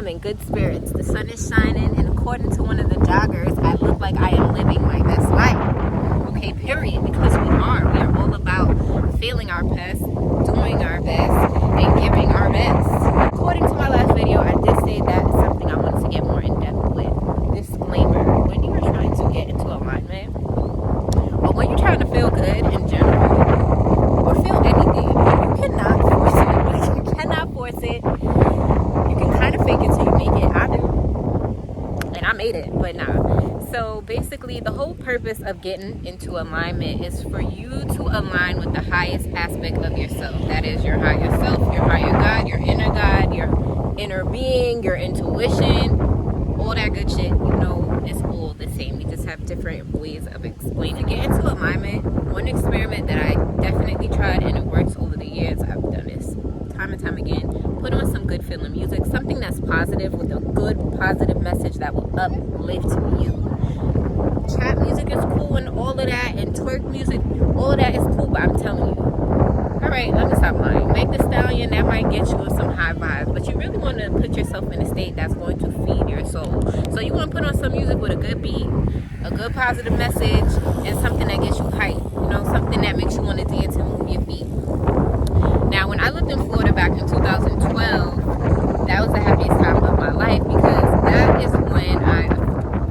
I'm in good spirits. The sun is shining, and according to one of the joggers, I look like I am living my best life. Okay, period. Because we are. We are all about feeling our best, doing our best, and giving our best. According to my last video, I did say that is something I wanted to get more in depth with. Disclaimer: when you are trying to get into alignment, or when you're trying to feel good in general, or feel anything, you cannot force it. Like, you cannot force it. You can kind of fake it till you make it. I do. And I made it, but nah. So basically, the whole purpose of getting into alignment is for you to align with the highest aspect of yourself. That is your higher self, your higher God, your inner being, your intuition, all that good shit. You know, it's all the same. We just have different ways of explaining. To get into alignment, one experiment that I definitely tried and it works over the years, I've done this time and time again. Put on some good feeling music, something that's positive with a good positive message that will uplift you. Trap music is cool and all of that, and twerk music, all of that is cool, but I'm telling you, alright, let me stop lying. Meg Thee Stallion, that might get you some high vibes, but you really want to put yourself in a state that's going to feed your soul. So you want to put on some music with a good beat, a good positive message, and something that gets you hype. You know, something that makes you want to dance and move your feet. Now, when I lived in Florida back in 2012, that was the happiest time of my life because that is when I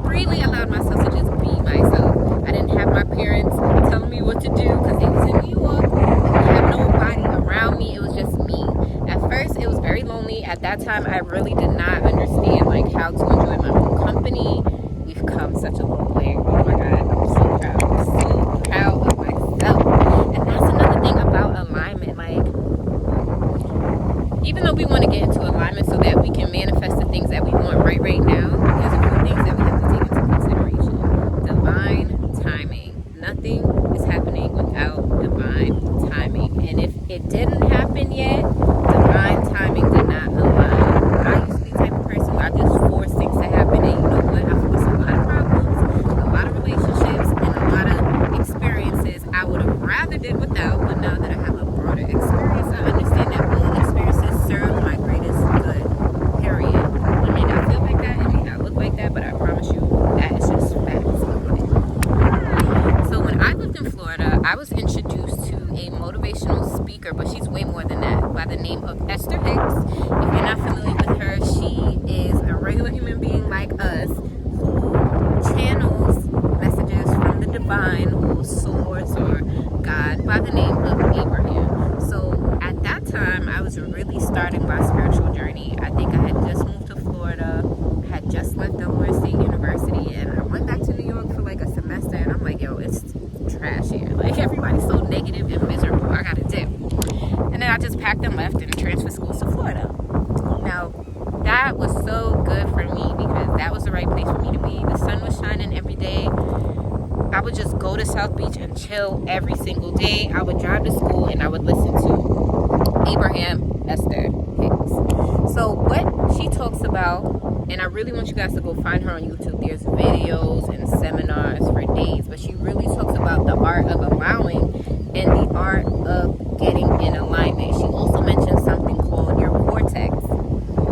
freely allowed myself to just be myself. I didn't have my parents telling me what to do because they was in New York. I didn't have nobody around me. It was just me. At first, it was very lonely. At that time, I really did not understand like how to enjoy my own company. We've come such a long way. Oh my God, I'm so proud. I'm so proud of myself. And that's another thing about alignment. Like, even though we want to get into alignment so that we can manifest the things that we want right now, there's a few things that we have to take into consideration. Divine timing. Nothing is happening without divine timing. And if it didn't happen yet, divine timing did not align. I used to be the type of person where I just force things to happen, and you know what? I forced a lot of problems, a lot of relationships, and a lot of experiences I would have rather did without, but now that I have a broader experience, I understand that all experiences serve my greatest good, period. It may not feel like that, it may not look like that, but I promise you that is just facts. So when I lived in Florida, I was introduced to a motivational speaker, but she's way more than that, by the name of Esther Hicks. If you're not familiar with her, she is a regular human being like us who channels messages from the divine or source or God by the name of Abraham. So at that time, I was really starting my spiritual journey. I think I had just moved to Florida, had just left Delaware State University, and I went back to New York for like a semester, and I'm like, yo, it's trash here. Like, everybody's so negative and miserable. I gotta dip. And then I just packed and left and transferred schools to Florida. Now, that was so good for me because that was the right place for me to be. The sun was shining every day. I would just go to South Beach and chill every single day. I would drive to school and I would listen to Abraham Esther Hicks. So what she talks about, and I really want you guys to go find her on YouTube. There's videos and seminars for days, but she really talks about the art of allowing and the art of getting in alignment. She also mentions something called your vortex.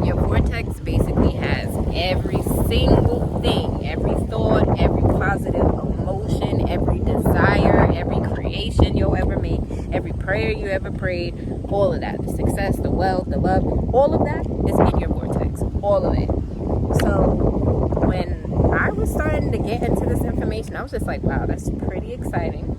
Your vortex basically has every single thing, every thought, every positive emotion, every desire, every creation you'll ever make, every prayer you ever prayed, all of that. The success, the wealth, the love, all of that is in your vortex. All of it. So when I was starting to get into this information, I was just like, wow, that's pretty exciting.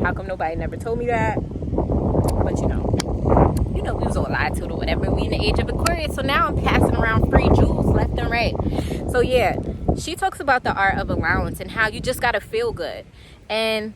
How come nobody never told me that? But you know, we was all lied to or whatever. We in the age of Aquarius, so now I'm passing around free jewels left and right. So yeah, she talks about the art of allowance and how you just gotta feel good. And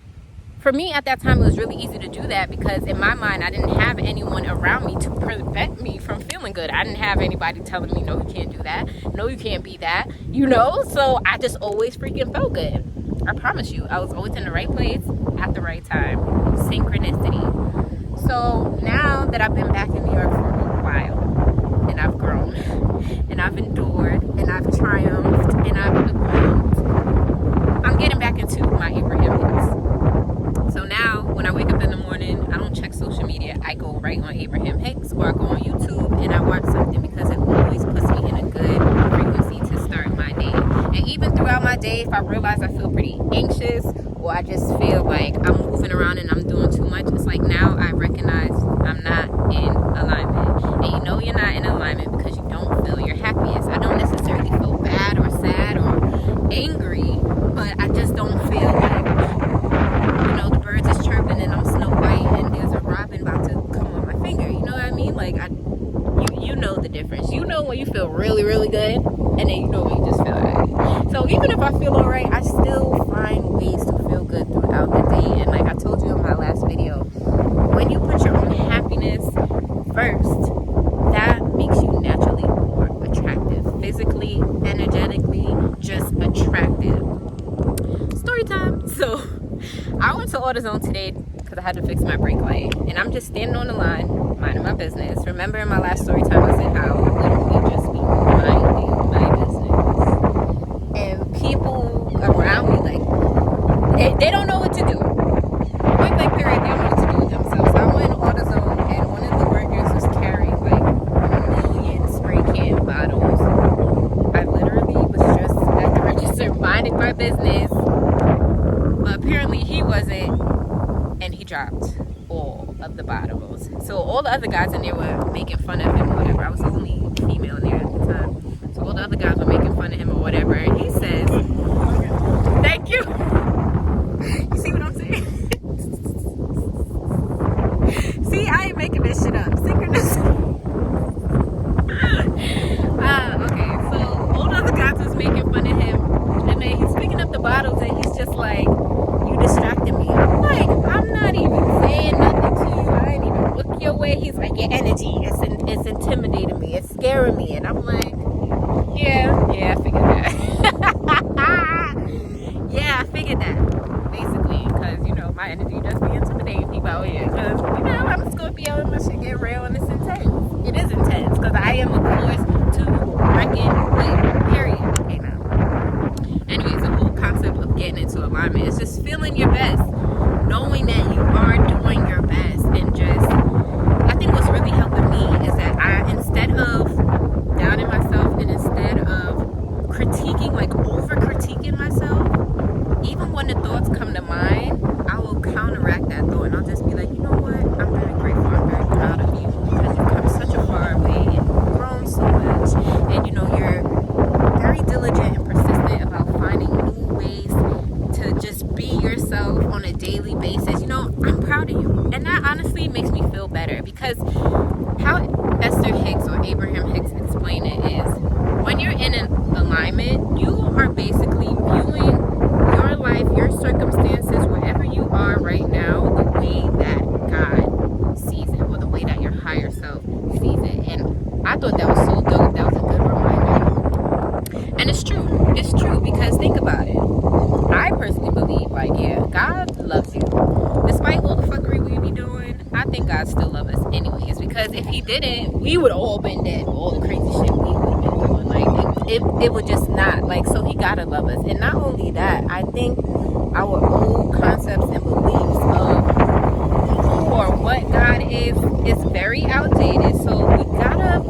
for me at that time, it was really easy to do that because in my mind, I didn't have anyone around me to prevent me from feeling good. I didn't have anybody telling me, no, you can't do that. No, you can't be that, you know? So I just always freaking felt good. I promise you, I was always in the right place at the right time. Synchronicity. So now that I've been back in New York for a while, and I've grown, and I've endured, and I've triumphed, and I've evolved, I'm getting back into my Abraham Hicks. So now, when I wake up in the morning, I don't check social media. I go right on Abraham Hicks, or I go on YouTube, and I watch something because it always puts me in a good or I just feel like I'm moving around and I'm doing too much, it's like now I recognize I'm not in alignment. And you know you're not in alignment because you don't feel your happiest. I don't necessarily feel bad or sad or angry, but I just don't feel like, the birds is chirping and I'm Snow White and there's a robin about to come on my finger. You know what I mean? Like, you know the difference. You know when you feel really, really good, and then you know when you just feel alright. So even if I feel alright, I still find ways to feel good throughout the day. And like I told you in my last video, when you put your own happiness first, that makes you naturally more attractive. Physically, energetically, just attractive. Story time. So I went to AutoZone today because I had to fix my brake light, and I'm just standing on the line minding my business. Remember in my last story time I said how I literally just be minding my business, and people around me, like, they don't know what to do. Point blank period, they don't know what to do with themselves. So I went to AutoZone and one of the workers was carrying like 1,000,000 spray can bottles. I literally was just at the register minding my business, but apparently he wasn't, and he dropped all of the bottles. So all the other guys in there were making fun of him or whatever. I was the only female in there at the time. So all the other guys were making fun of him or whatever. And he says, thank you. You see what I'm saying? See, I ain't making this shit up. Synchronicity. Okay, so all the other guys was making fun of him. And then he's picking up the bottles and he's just like, you distracted me. I'm like, I'm not even saying nothing to you. I ain't even look your way. He's like, your energy, it's intimidating me. It's scaring me. And I'm like, yeah, I figured that. Yeah, I figured that. Basically, because, my energy does be intimidating people out here. Because, I'm a Scorpio and my shit get real and it's intense. It is intense because I am a force to reckon with, period. Okay, now. Anyways, the whole concept of getting into alignment is just feeling your best, knowing that you are doing your best, and just, I think what's really helping me is that instead of doubting myself and instead of critiquing, like over critiquing myself, even when the thoughts come to mind, I will counteract that thought and I'll just be like, you know what, I'm very grateful, I'm very proud of you because you've come such a far way and grown so much, and you're very diligent and persistent about finding new ways to just be yourself on a daily basis. I'm proud of you, and that honestly makes me feel better, because how Esther Hicks or Abraham Hicks explained it is, when you're in an alignment, you are basically viewing your life, your circumstances, wherever you are right now, the way that God sees it, or the way that your higher self sees it. And I thought that was so dope. That was a good reminder. And it's true, because think about it. I personally believe, like, yeah, God loves you. Despite all the fuckery we be doing, I think God still loves us anyways, because if he didn't, we would have all been dead. All the crazy shit we would have been doing. Like, it would just not. Like, so he gotta love us. And not only that, I think our old concepts and beliefs of who or what God is very outdated. So we gotta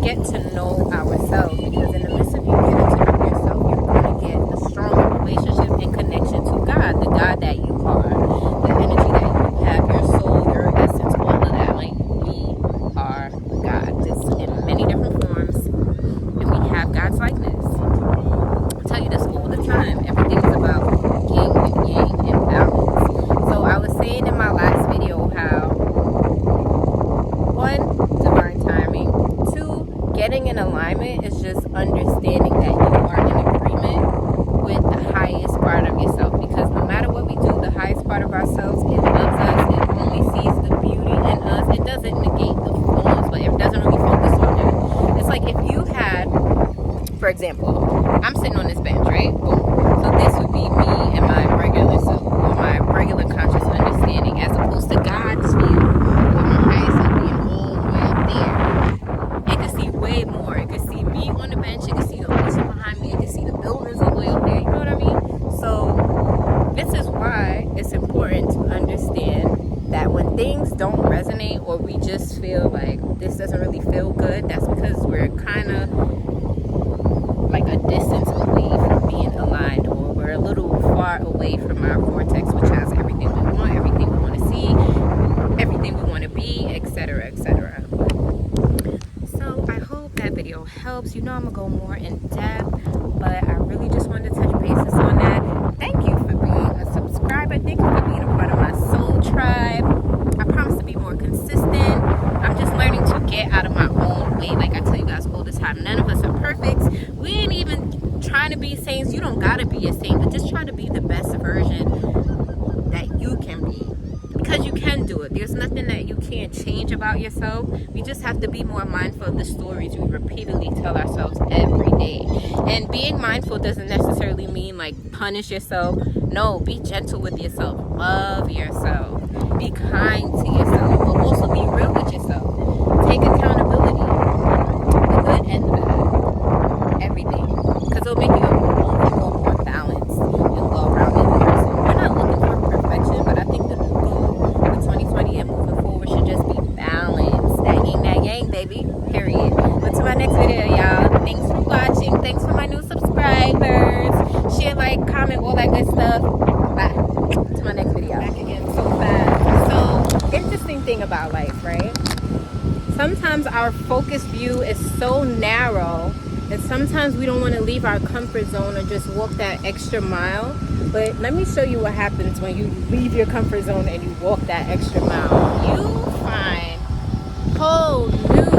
get to know ourselves, because in the midst of you getting to know yourself, you're gonna get a stronger relationship and connection to God, the God that you are, the energy that you have, your soul, your essence, all of that. Like, we are God, just in many different forms, and we have God's likeness. I tell you this all the time. Everything is about yin and yang and balance. So I was saying in my last video how, one, divine timing. Two, getting in alignment is just understanding that you are in agreement with the highest part of yourself. Because no matter what we do, the highest part of ourselves, it loves us. It only sees the beauty in us. It doesn't negate the flaws, but it doesn't really focus on that. It's like if you had, for example, I'm sitting on this bench, right? Boom. So this would be me and my regular self, or my regular conscious understanding, as opposed to God's view, or my highest self being all the way up there. It can see way more. It can see me on the bench. It can see the ocean behind me. It can see the buildings all the way up there. You know what I mean? So this is why it's important to understand that when things don't resonate, or we just feel like this doesn't really feel good, that's because we're kind of like a distance away from being aligned, or we're a little far away from our vortex go more in depth, but I really just wanted to touch bases on that. Thank you for being a subscriber. Thank you for being a part of my soul tribe. I promise to be more consistent. I'm just learning to get out of my own way. Like I tell you guys all the time, none of us are perfect. We ain't even trying to be saints. You don't gotta be a saint, but just try to be the best version that you can be, because you can do it. There's nothing that you can't change about yourself. We just have to be more mindful of the stories we repeatedly tell ourselves every day. And being mindful doesn't necessarily mean like punish yourself. No, be gentle with yourself, love yourself, be kind to yourself, but also be real with yourself. Take accountability, the good and the bad, everything, because it'll make you a more balanced and well-rounded person. We're not looking for perfection, but I think the goal for 2020 and moving forward should just be balance. That yang, baby, period. But to my next video, y'all, thanks for watching. Thanks for my new subscribers. Share, like, comment, all that good stuff. Bye. To my next video. Back again so fast. So, interesting thing about life, right? Sometimes our focus view is so narrow, and sometimes we don't want to leave our comfort zone or just walk that extra mile. But let me show you what happens when you leave your comfort zone and you walk that extra mile. You find whole new